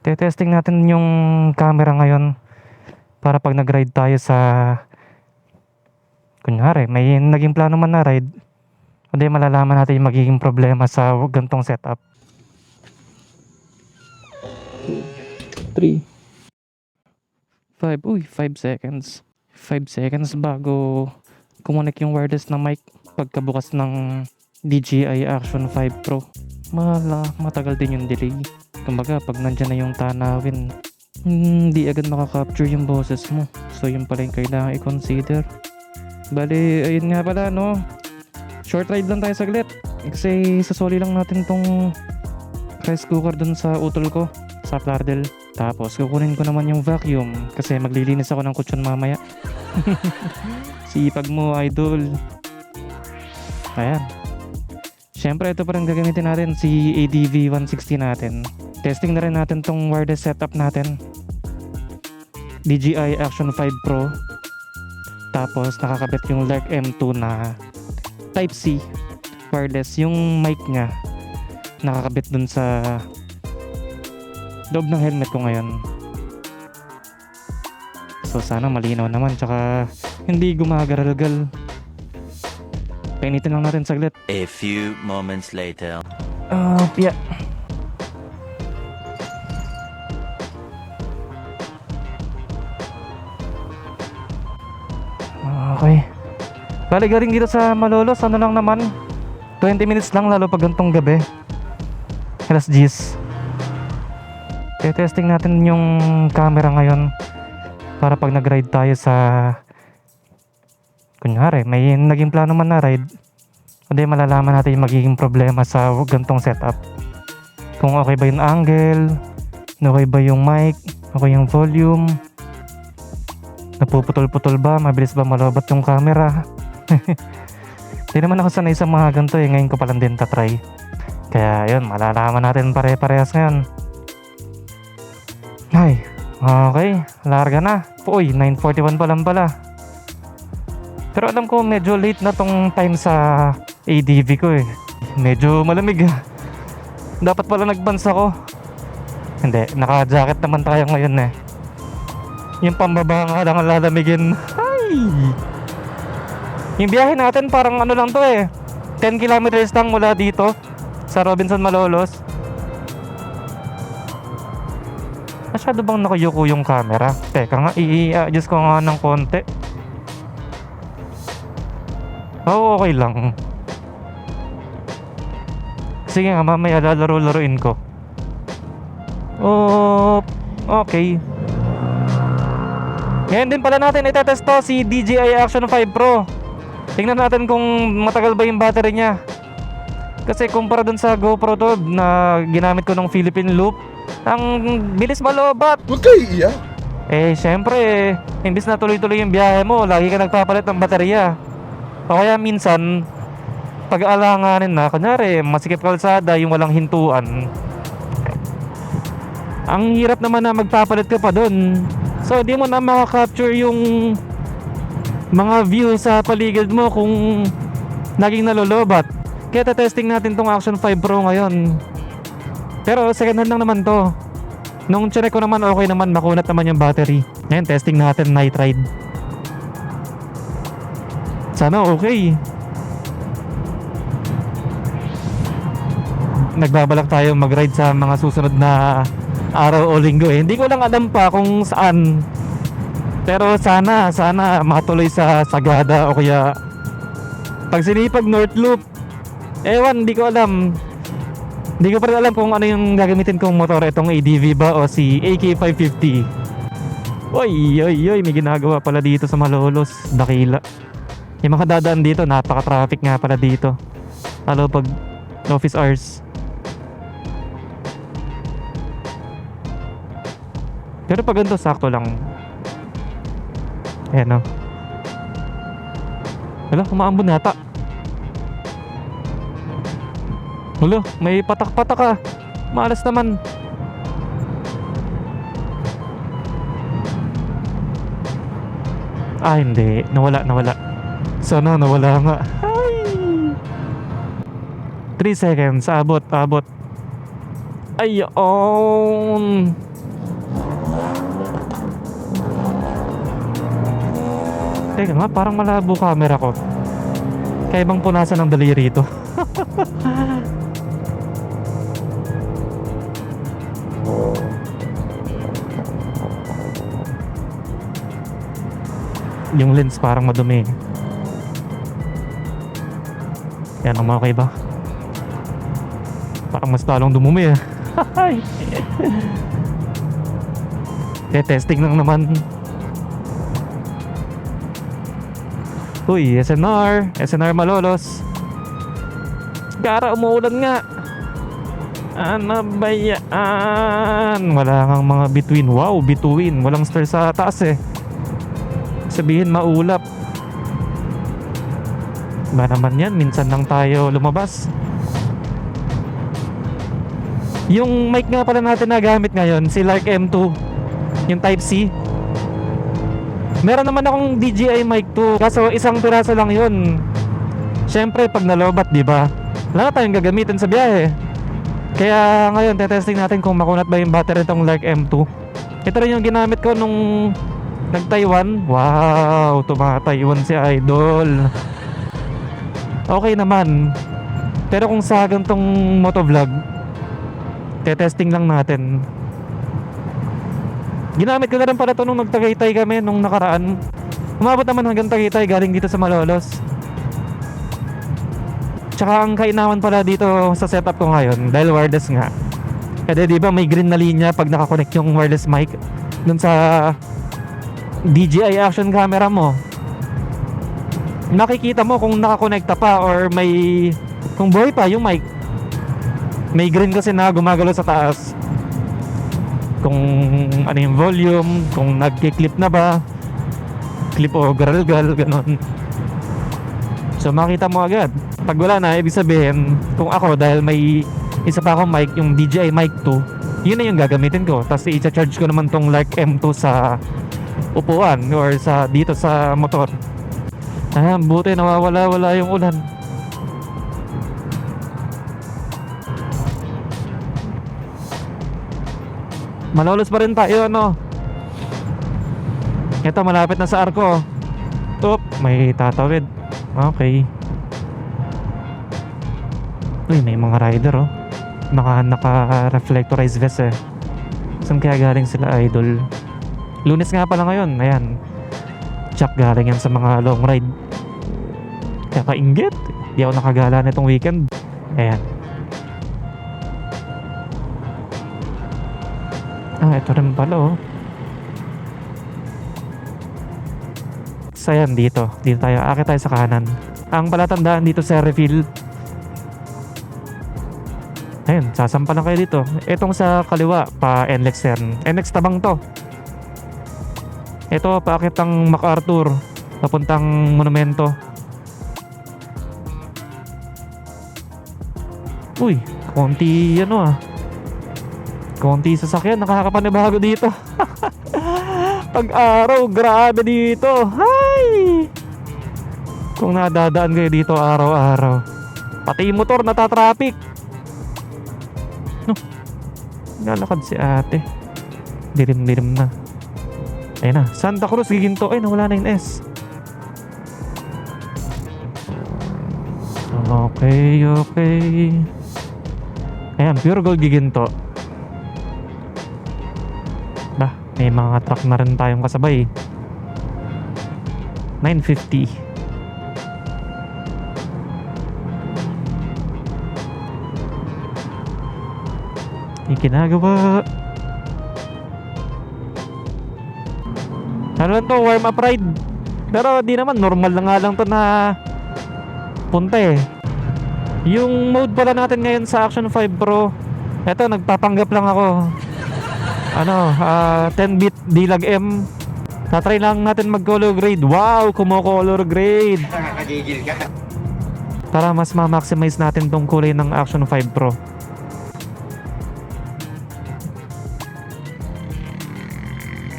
Te-testing natin yung camera ngayon para pag nag-ride tayo sa kunyari may naging plano man na ride, hindi malalaman natin yung magiging problema sa ganitong setup. 3 5 5 seconds. 5 seconds bago kumunik yung wireless ng mic pagkabukas ng DJI Action 5 Pro. Matagal din yung delay. Kumbaga pag nandyan na yung tanawin, hindi agad makaka-capture yung boses mo. So yun pala yung kailangan i-consider. Bali, ayun nga pala no. Short ride lang tayo saglit. Kasi sasoli lang natin tong rice cooker dun sa utol ko sa Plardel. Tapos kukunin ko naman yung vacuum kasi maglilinis ako ng kutsyon mamaya. Sipag mo, idol. Ayan. Siyempre ito pa rin gagamitin natin, si ADV 160 natin. Testing na rin natin tong wireless setup natin, DJI Action 5 Pro. Tapos nakakabit yung Lark M2 na Type-C wireless. Yung mic nya nakakabit dun sa loob ng helmet ko ngayon. So sana malinaw naman, tsaka hindi gumagaralgal. Painitin lang natin saglit. A few moments later. Yeah. Okay. Bali galing dito sa Malolos, ano lang naman, 20 minutes lang, lalo pag gantong gabi. Alas 10. Testing natin yung camera ngayon para pag nag-ride tayo sa kunyari may naging plano man na ride, hindi malalaman natin yung magiging problema sa gantong setup. Kung okay ba yung angle, okay ba yung mic, okay yung volume, napuputol-putol ba, mabilis ba malobat yung camera. Hindi naman ako sanay sa mga ganito eh, ngayon ko palang din tatry. Kaya yun, malalaman natin pare-parehas ngayon. Ay, okay, larga na. Uy, 9:41 pa lang pala. Pero alam ko medyo late na tong time sa ADV ko eh. Medyo malamig. Dapat pala nag-bands ako. Hindi, naka-jacket naman tayo ngayon eh. Yung pambaba nga lang ang lalamigin. Ay! Yung biyahe natin parang ano lang to eh, 10 kilometers lang mula dito sa Robinson, Malolos. Masyado bang nakayuko yung camera? Teka nga, i-adjust ko nga ng konti. Oo, okay lang. Sige nga, mamaya lalaro-laruin ko. Oh, okay. Ngayon din pala natin itetest to, si DJI Action 5 Pro. Tingnan natin kung matagal ba yung battery niya. Kasi kumpara dun sa GoPro to na ginamit ko ng Philippine Loop, ang bilis malobat. Huwag kayo iiyak. Eh syempre, imbis na tuloy-tuloy yung biyahe mo, lagi ka nagpapalit ng baterya. O kaya minsan, pag-aalanganin na, kunyari masikip kalsada, yung walang hintuan, ang hirap naman na magpapalit ka pa dun. So hindi mo na makaka-capture yung mga view sa paligid mo kung naging nalolobat. Kaya testing natin tong Action 5 Pro ngayon. Pero second hand lang naman to. Nung check ko naman, okay naman, makunat naman yung battery. Ngayon testing natin night ride. Sana okay. Nagbabalak tayo mag-ride sa mga susunod na araw o linggo eh. Hindi ko lang alam pa kung saan. Pero sana matuloy sa Sagada o kaya pag sinipag North Loop. Ewan, hindi ko alam. Hindi ko pa rin alam kung ano yung gagamitin kong motor, itong ADV ba o si AK550. Oy, may ginagawa pala dito sa Malolos, dakila. Yung mga dadaan dito, napaka-traffic nga pala dito, lalo pag office hours. Pero pag ganito, sakto lang. Ayan o. Wala, kumaambon nata. Hulo, may patak-patak ka. Malas naman. Ah, hindi. Nawala. Sana nawala nga. Ay! 3 seconds. Abot. Ayun. Teka nga, parang malabo camera ko. Kaya bang punasan ng daliri ito? Yung lens parang madumi. Yan, ang okay ba? Parang mas talong dumumi eh. Kaya testing lang naman. Uy, SNR Malolos. Gara, umuulan nga. Ano ba yan? Wala kang mga bituin. Wow, bituin. Walang star sa taas eh. Sabihin maulap. Ba naman yan, minsan lang tayo lumabas. Yung mic nga pala natin na gamit ngayon, si Lark M2, yung Type C. Meron naman akong DJI mic 2, kaso isang piraso lang yun. Syempre pag nalobat, di ba? Wala na tayong gagamitin sa biyahe. Kaya ngayon tetesting natin kung makunat ba yung battery itong Lark M2. Ito rin yung ginamit ko nung nag-Taiwan. Wow, tuma-Taiwan si Idol. Okay naman. Pero kung sa gantong motovlog, testing lang natin. Ginamit ko na rin pala ito nung nag-Tagaytay kami nung nakaraan. Umabot naman hanggang Tagaytay galing dito sa Malolos. Tsaka ang kainaman pala dito sa setup ko ngayon, dahil wireless nga. Kasi di ba may green na linya pag nakakonect yung wireless mic dun sa DJI action camera mo. Nakikita mo kung nakakonekta pa or may, kung buhay pa yung mic. May green kasi na gumagalaw sa taas. Kung ano yung volume, kung nagki-clip na ba, clip o garalgal, ganon. So makita mo agad. Pag wala na, ibig sabihin, kung ako dahil may isa pa akong mic, yung DJI mic 2, yun na yung gagamitin ko. Tapos i-charge ko naman tong Lark M2 sa upuan or sa dito sa motor. Buti nawawala-wala yung ulan. Malolos pa rin tayo, ano. Ito, malapit na sa arko. Top, may tatawid. Okay. Uy, may mga rider, oh. Naka-reflectorized vest eh. Saan kaya galing sila, Idol? Lunes nga pala ngayon, ayan. Tsak, galing yan sa mga long ride. Kakainggit. Di ako nakagala nitong weekend. Ayan. Ito rin pala, oh. So, ayan, dito tayo. Akit tayo sa kanan. Ang palatandaan dito sa refill. Ayun, sasampa lang kayo dito. Itong sa kaliwa, pa NLEX yan. NLEX tabang to. Ito, paakit ang MacArthur. Papuntang monumento. Uy, konti konti sasakyan, nakakapanibago dito. Pag-araw, grabe dito. Hay! Kung nadadaan kayo dito araw-araw, pati yung motor natatraffic. No, lalakad si ate. Dilim-dilim na. Ayun na, Santa Cruz, giginto. Ay, nawala na yung S. Okay. Ayan, pure gold giginto. Bah, may mga truck na rin tayong kasabay. 950. Yung ginagawa. Ano lang to, warm up ride. Pero di naman, normal na nga lang to na punta eh. Yung mode pala natin ngayon sa Action 5 Pro, eto, nagpapanggap lang ako. 10-bit D-Lag M. Tatry lang natin mag-color grade. Wow, kumo-color grade. Nakakagigil ka. Para mas ma-maximize natin tong kulay ng Action 5 Pro.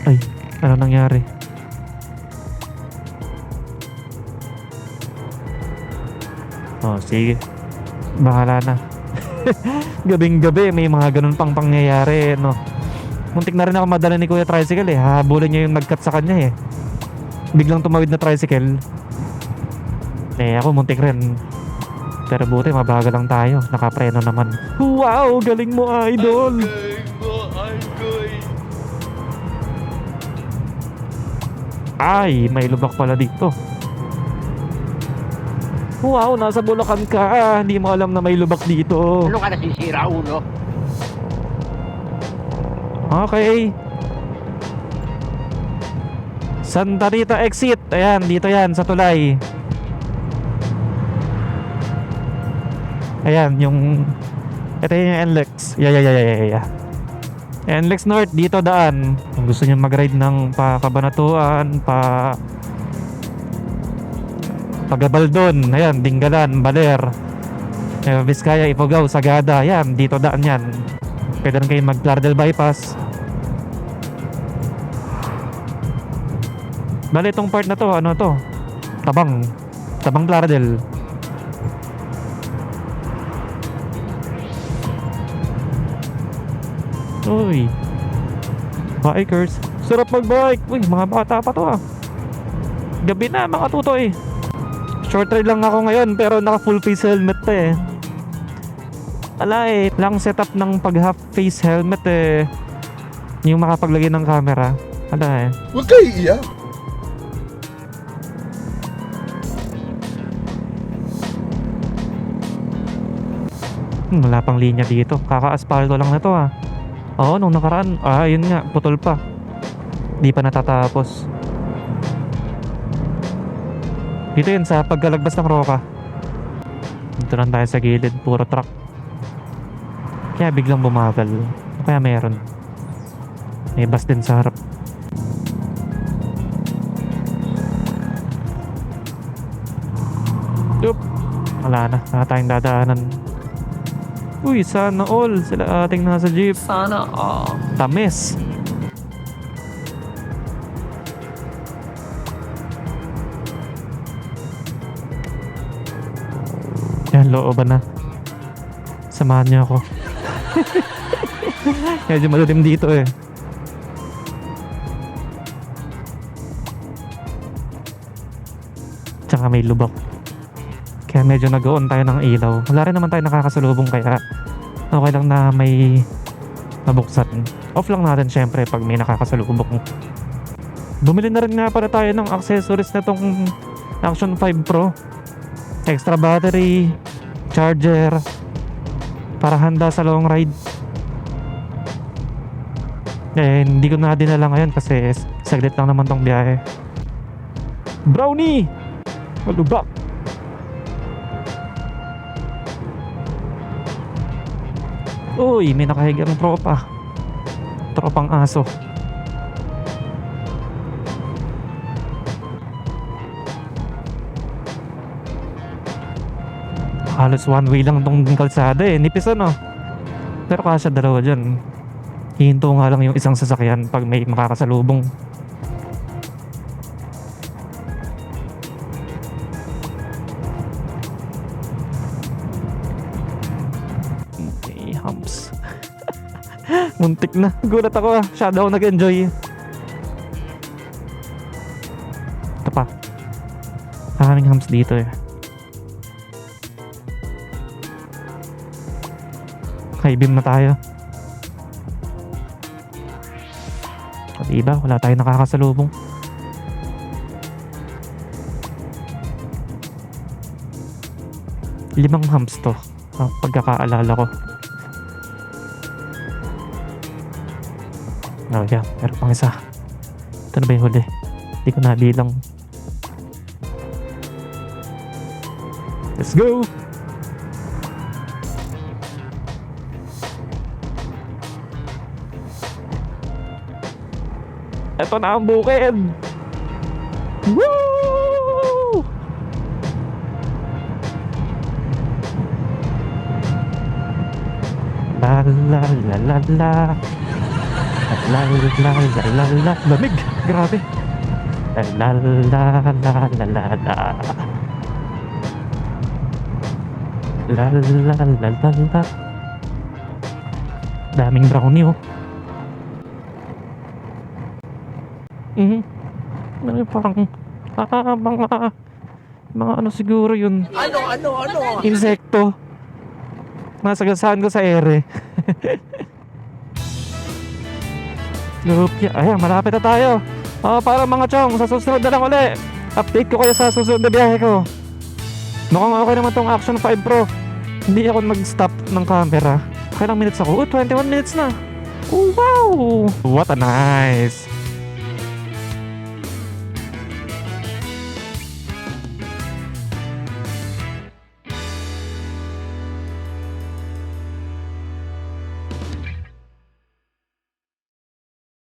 Ay, ano nangyari? Oh, sige. Bahala na. Gabing-gabi, may mga ganun pang pangyayari, no? Muntik na rin ako madala ni Kuya Tricycle eh. Habulin niya yung nag-cut sa kanya eh. biglang tumawid na tricycle. Ako muntik rin. Pero buti mabagal lang tayo. Nakapreno naman. Wow, galing mo, idol. Ay, may lubak pala dito. Wow, nasa Bulacan ka. Hindi mo alam na may lubak dito. Ano ka nasisira, ulo? Okay. Santa Rita exit. Ayan, dito yan sa tulay. Ayan, yung... Ito yung NLEX. Yeah. NLEX North, dito daan. Kung gusto nyo mag-ride ng pa Cabanatuan, pa Gabaldon, ayan, Dingalan, Baler, Vizcaya, Ifugao, Sagada, ayan, dito daan yan. Pwede rin kayo mag-Lardel bypass. Bale, itong part na to, ano to? Tabang Lardel. Uy, bikers, sarap mag-bike. Uy, mga bata pa to ah. Gabi na mga tutoy. Short ride lang ako ngayon pero naka full face helmet eh. Lang setup ng pag half face helmet eh. Yung makapaglagay ng camera. Huwag kayo iiyak. Wala pang linya dito. Kaka-aspalto lang na to ah. Oo, nung nakaraan. Yun nga, putol pa. Di pa natatapos. Dito yun sa pagkalagpas ng Roca. Dito lang tayo sa gilid. Puro truck. Kaya biglang bumagal. O kaya meron. May bus din sa harap. Yup. Wala na. Wala tayong dadaanan. Uy, sana all. Sila ating nasa jeep. Sana all. Tamis. Yan, looban na. Samahan niyo ako. Medyo madilim dito eh. Tsaka may lubak. Kaya medyo nag-on tayo ng ilaw. Wala rin naman tayo nakakasalubong kaya okay lang na may nabuksan. Off lang natin syempre pag may nakakasalubong. Bumili na rin nga pala tayo ng accessories na tong Action 5 Pro. Extra battery, charger, para handa sa long ride. Hindi ko na dinala ngayon kasi saglit lang naman tong biyahe. Brownie! Malubak! Uy, may nakahigang tropa. Tropang aso. Halos one way lang tong kalsada eh. Nipis ano. Pero kasya dalawa dyan. Hihinto nga lang yung isang sasakyan pag may makakasalubong. Okay, humps. Muntik na. Gulat ako ah. Shadow nag-enjoy. Ito pa. Maraming humps dito eh. High beam na tayo. O diba? Wala tayong nakakasalubong. Limang humps to. Pagkakaalala ko. Yeah. Meron pang isa. Ito na ba yung huli? Hindi ko nabilang. Let's go! Ito na ang bukid! Woo! La la la la la. La la la la la. Lamig! Grabe! La la la la la la. La la la la la. Daming brownie oh. Ano parang mga ano siguro yun. Ano? Insekto. Nasagasaan ko sa ere. Lupya. Ayan, malapit na tayo. Para mga chong, sa susunod na lang uli. Update ko kayo sa susunod na biyahe ko. Mukhang okay naman tong Action 5 Pro. Hindi ako nag-stop ng camera. Kailang minutes ako? 21 minutes na. Oh, wow! What a nice